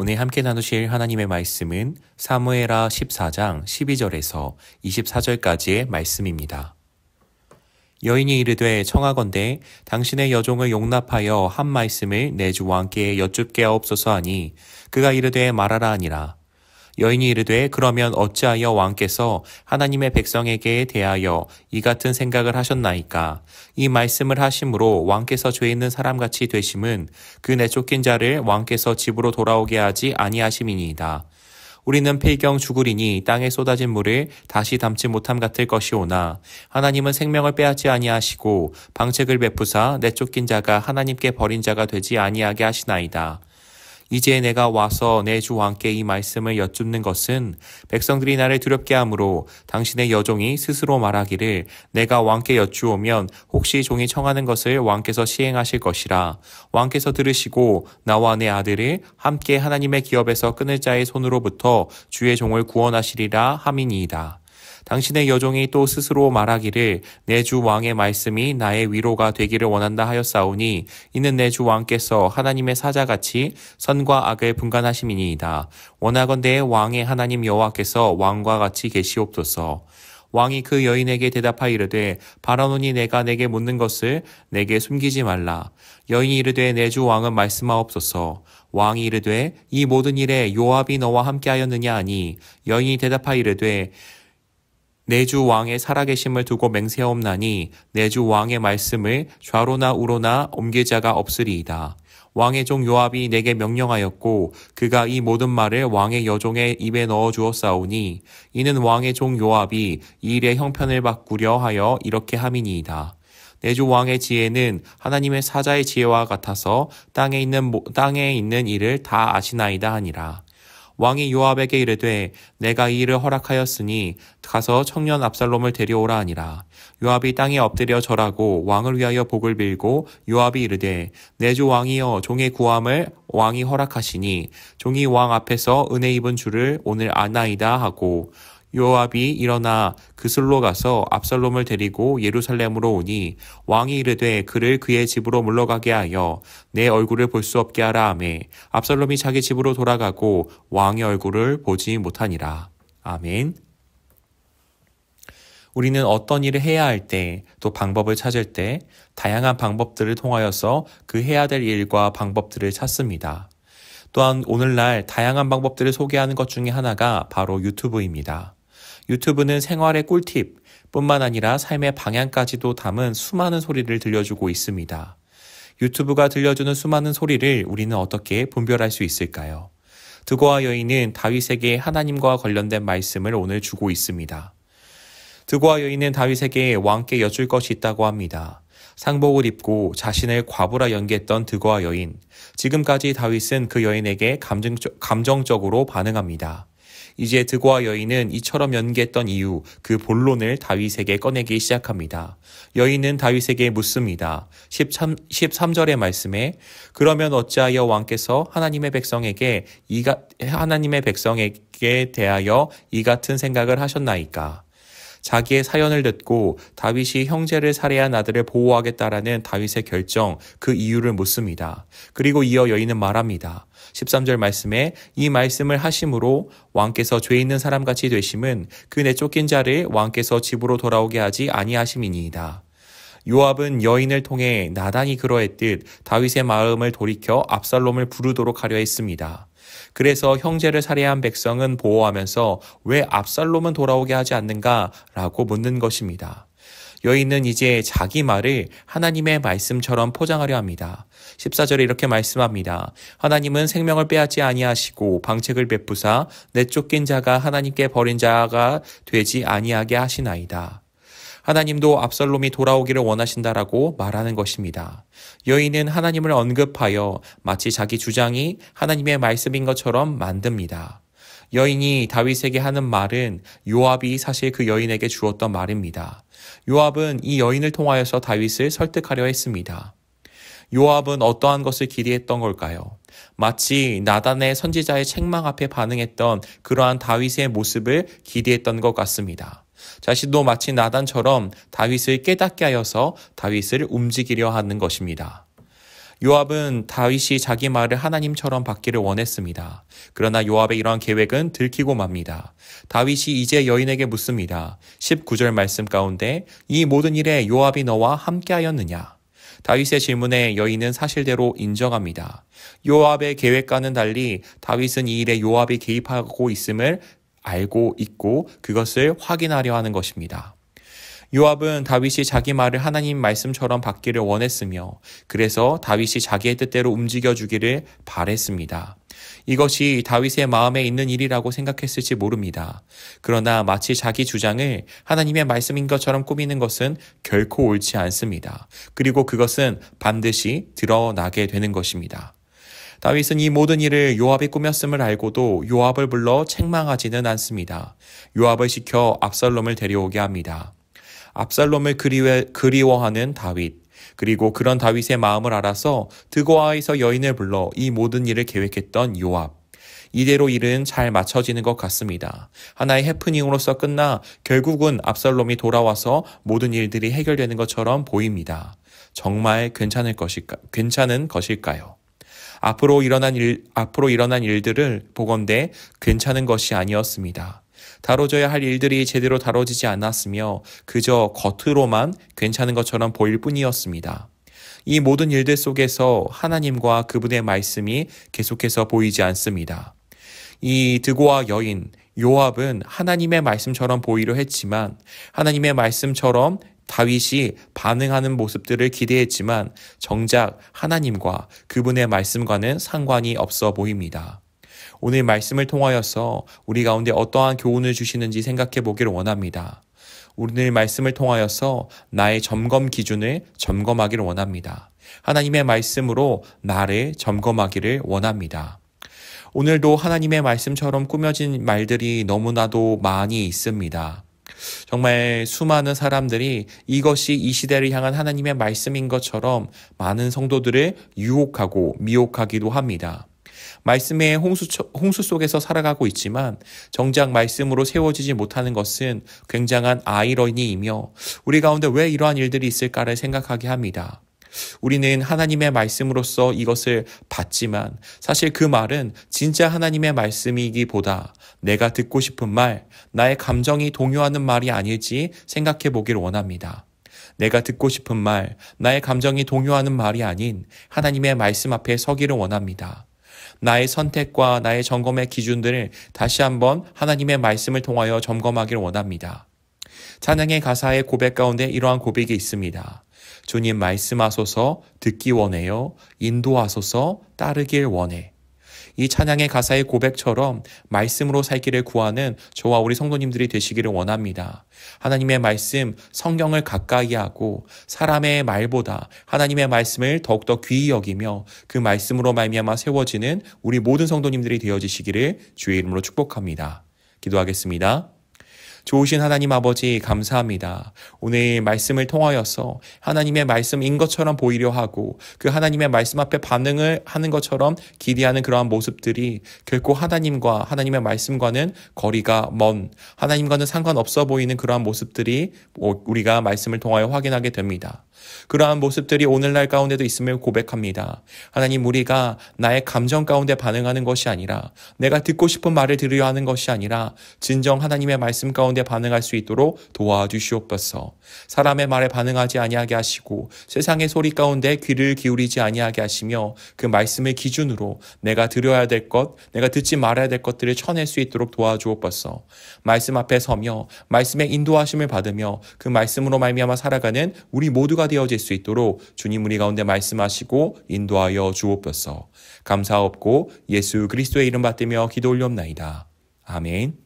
오늘 함께 나누실 하나님의 말씀은 사무엘하 14장 12절에서 24절까지의 말씀입니다. 여인이 이르되 청하건대 당신의 여종을 용납하여 한 말씀을 내 주 왕께 여쭙게 하옵소서 하니 그가 이르되 말하라 하니라. 여인이 이르되 그러면 어찌하여 왕께서 하나님의 백성에게 대하여 이 같은 생각을 하셨나이까? 이 말씀을 하심으로 왕께서 죄 있는 사람같이 되심은 그 내쫓긴 자를 왕께서 집으로 돌아오게 하지 아니하심이니이다. 우리는 필경 죽으리니 땅에 쏟아진 물을 다시 담지 못함 같을 것이오나 하나님은 생명을 빼앗지 아니하시고 방책을 베푸사 내쫓긴 자가 하나님께 버린 자가 되지 아니하게 하시나이다. 이제 내가 와서 내 주 왕께 이 말씀을 여쭙는 것은 백성들이 나를 두렵게 하므로 당신의 여종이 스스로 말하기를 내가 왕께 여쭈오면 혹시 종이 청하는 것을 왕께서 시행하실 것이라. 왕께서 들으시고 나와 내 아들을 함께 하나님의 기업에서 끊을 자의 손으로부터 주의 종을 구원하시리라 함이니이다. 당신의 여종이 또 스스로 말하기를 내 주 왕의 말씀이 나의 위로가 되기를 원한다 하였사오니 이는 내 주 왕께서 하나님의 사자같이 선과 악을 분간하심이니이다. 원하건대 왕의 하나님 여호와께서 왕과 같이 계시옵소서. 왕이 그 여인에게 대답하여 이르되 바라노니 내가 내게 묻는 것을 내게 숨기지 말라. 여인이 이르되 내 주 왕은 말씀하옵소서. 왕이 이르되 이 모든 일에 요압이 너와 함께하였느냐 하니 여인이 대답하여 이르되 내 주 왕의 살아계심을 두고 맹세하옵나니 내 주 왕의 말씀을 좌로나 우로나 옮길 자가 없으리이다. 왕의 종 요압이 내게 명령하였고 그가 이 모든 말을 왕의 여종의 입에 넣어 주었사오니 이는 왕의 종 요압이 이 일의 형편을 바꾸려 하여 이렇게 함이니이다. 내 주 왕의 지혜는 하나님의 사자의 지혜와 같아서 땅에 있는 일을 다 아시나이다 하니라. 왕이 요압에게 이르되 내가 이 일을 허락하였으니 가서 청년 압살롬을 데려오라 하니라. 요압이 땅에 엎드려 절하고 왕을 위하여 복을 빌고 요압이 이르되 내 주 왕이여 종의 구함을 왕이 허락하시니 종이 왕 앞에서 은혜 입은 줄을 오늘 아나이다 하고 요압이 일어나 그슬로 가서 압살롬을 데리고 예루살렘으로 오니 왕이 이르되 그를 그의 집으로 물러가게 하여 내 얼굴을 볼 수 없게 하라 하매 압살롬이 자기 집으로 돌아가고 왕의 얼굴을 보지 못하니라. 아멘. 우리는 어떤 일을 해야 할 때, 또 방법을 찾을 때 다양한 방법들을 통하여서 그 해야 될 일과 방법들을 찾습니다. 또한 오늘날 다양한 방법들을 소개하는 것 중에 하나가 바로 유튜브입니다. 유튜브는 생활의 꿀팁 뿐만 아니라 삶의 방향까지도 담은 수많은 소리를 들려주고 있습니다. 유튜브가 들려주는 수많은 소리를 우리는 어떻게 분별할 수 있을까요? 드고아 여인은 다윗에게 하나님과 관련된 말씀을 오늘 주고 있습니다. 드고아 여인은 다윗에게 왕께 여쭐 것이 있다고 합니다. 상복을 입고 자신을 과부라 연기했던 드고아 여인. 지금까지 다윗은 그 여인에게 감정적으로 반응합니다. 이제 드고아 여인은 이처럼 연기했던 이유, 그 본론을 다윗에게 꺼내기 시작합니다. 여인은 다윗에게 묻습니다. 13절의 말씀에 그러면 어찌하여 왕께서 하나님의 백성에게 대하여 이 같은 생각을 하셨나이까? 자기의 사연을 듣고 다윗이 형제를 살해한 아들을 보호하겠다라는 다윗의 결정, 그 이유를 묻습니다. 그리고 이어 여인은 말합니다. 13절 말씀에 이 말씀을 하심으로 왕께서 죄 있는 사람같이 되심은 그 내쫓긴 자를 왕께서 집으로 돌아오게 하지 아니하심이니이다. 요압은 여인을 통해 나단이 그러했듯 다윗의 마음을 돌이켜 압살롬을 부르도록 하려 했습니다. 그래서 형제를 살해한 백성은 보호하면서 왜 압살롬은 돌아오게 하지 않는가라고 묻는 것입니다. 여인은 이제 자기 말을 하나님의 말씀처럼 포장하려 합니다. 14절에 이렇게 말씀합니다. 하나님은 생명을 빼앗지 아니하시고 방책을 베푸사 내쫓긴 자가 하나님께 버린 자가 되지 아니하게 하시나이다. 하나님도 압살롬이 돌아오기를 원하신다라고 말하는 것입니다. 여인은 하나님을 언급하여 마치 자기 주장이 하나님의 말씀인 것처럼 만듭니다. 여인이 다윗에게 하는 말은 요압이 사실 그 여인에게 주었던 말입니다. 요압은 이 여인을 통하여서 다윗을 설득하려 했습니다. 요압은 어떠한 것을 기대했던 걸까요? 마치 나단의 선지자의 책망 앞에 반응했던 그러한 다윗의 모습을 기대했던 것 같습니다. 자신도 마치 나단처럼 다윗을 깨닫게 하여서 다윗을 움직이려 하는 것입니다. 요압은 다윗이 자기 말을 하나님처럼 받기를 원했습니다. 그러나 요압의 이러한 계획은 들키고 맙니다. 다윗이 이제 여인에게 묻습니다. 19절 말씀 가운데 이 모든 일에 요압이 너와 함께하였느냐? 다윗의 질문에 여인은 사실대로 인정합니다. 요압의 계획과는 달리 다윗은 이 일에 요압이 개입하고 있음을 알고 있고 그것을 확인하려 하는 것입니다. 요압은 다윗이 자기 말을 하나님 말씀처럼 받기를 원했으며 그래서 다윗이 자기의 뜻대로 움직여주기를 바랬습니다. 이것이 다윗의 마음에 있는 일이라고 생각했을지 모릅니다. 그러나 마치 자기 주장을 하나님의 말씀인 것처럼 꾸미는 것은 결코 옳지 않습니다. 그리고 그것은 반드시 드러나게 되는 것입니다. 다윗은 이 모든 일을 요압이 꾸몄음을 알고도 요압을 불러 책망하지는 않습니다. 요압을 시켜 압살롬을 데려오게 합니다. 압살롬을 그리워하는 다윗, 그리고 그런 다윗의 마음을 알아서 드고아에서 여인을 불러 이 모든 일을 계획했던 요압. 이대로 일은 잘 맞춰지는 것 같습니다. 하나의 해프닝으로서 끝나 결국은 압살롬이 돌아와서 모든 일들이 해결되는 것처럼 보입니다. 정말 괜찮은 것일까요? 앞으로 일어난 일들을 보건대 괜찮은 것이 아니었습니다. 다뤄져야 할 일들이 제대로 다뤄지지 않았으며 그저 겉으로만 괜찮은 것처럼 보일 뿐이었습니다. 이 모든 일들 속에서 하나님과 그분의 말씀이 계속해서 보이지 않습니다. 이 드고아 여인 요압은 하나님의 말씀처럼 보이려 했지만 하나님의 말씀처럼 다윗이 반응하는 모습들을 기대했지만 정작 하나님과 그분의 말씀과는 상관이 없어 보입니다. 오늘 말씀을 통하여서 우리 가운데 어떠한 교훈을 주시는지 생각해 보기를 원합니다. 오늘 말씀을 통하여서 나의 점검 기준을 점검하기를 원합니다. 하나님의 말씀으로 나를 점검하기를 원합니다. 오늘도 하나님의 말씀처럼 꾸며진 말들이 너무나도 많이 있습니다. 정말 수많은 사람들이 이것이 이 시대를 향한 하나님의 말씀인 것처럼 많은 성도들을 유혹하고 미혹하기도 합니다. 말씀의 홍수 속에서 살아가고 있지만 정작 말씀으로 세워지지 못하는 것은 굉장한 아이러니이며 우리 가운데 왜 이러한 일들이 있을까를 생각하게 합니다. 우리는 하나님의 말씀으로서 이것을 받지만 사실 그 말은 진짜 하나님의 말씀이기보다 내가 듣고 싶은 말, 나의 감정이 동요하는 말이 아닐지 생각해 보기를 원합니다. 내가 듣고 싶은 말, 나의 감정이 동요하는 말이 아닌 하나님의 말씀 앞에 서기를 원합니다. 나의 선택과 나의 점검의 기준들을 다시 한번 하나님의 말씀을 통하여 점검하기를 원합니다. 찬양의 가사의 고백 가운데 이러한 고백이 있습니다. 주님 말씀하소서 듣기 원해요. 인도하소서 따르길 원해. 이 찬양의 가사의 고백처럼 말씀으로 살기를 구하는 저와 우리 성도님들이 되시기를 원합니다. 하나님의 말씀, 성경을 가까이 하고 사람의 말보다 하나님의 말씀을 더욱더 귀히 여기며 그 말씀으로 말미암아 세워지는 우리 모든 성도님들이 되어지시기를 주의 이름으로 축복합니다. 기도하겠습니다. 좋으신 하나님 아버지 감사합니다. 오늘 말씀을 통하여서 하나님의 말씀인 것처럼 보이려 하고 그 하나님의 말씀 앞에 반응을 하는 것처럼 기대하는 그러한 모습들이 결코 하나님과 하나님의 말씀과는 거리가 먼 하나님과는 상관없어 보이는 그러한 모습들이 우리가 말씀을 통하여 확인하게 됩니다. 그러한 모습들이 오늘날 가운데도 있음을 고백합니다. 하나님 우리가 나의 감정 가운데 반응하는 것이 아니라 내가 듣고 싶은 말을 들으려 하는 것이 아니라 진정 하나님의 말씀 가운데 반응할 수 있도록 도와주시옵소서. 사람의 말에 반응하지 아니하게 하시고 세상의 소리 가운데 귀를 기울이지 아니하게 하시며 그 말씀을 기준으로 내가 들어야 될 것, 내가 듣지 말아야 될 것들을 쳐낼 수 있도록 도와주옵소서. 말씀 앞에 서며 말씀의 인도하심을 받으며 그 말씀으로 말미암아 살아가는 우리 모두가 되어질 수 있도록 주님 우리 가운데 말씀하시고 인도하여 주옵소서. 감사옵고 예수 그리스도의 이름 받들며 기도 올리옵나이다. 아멘.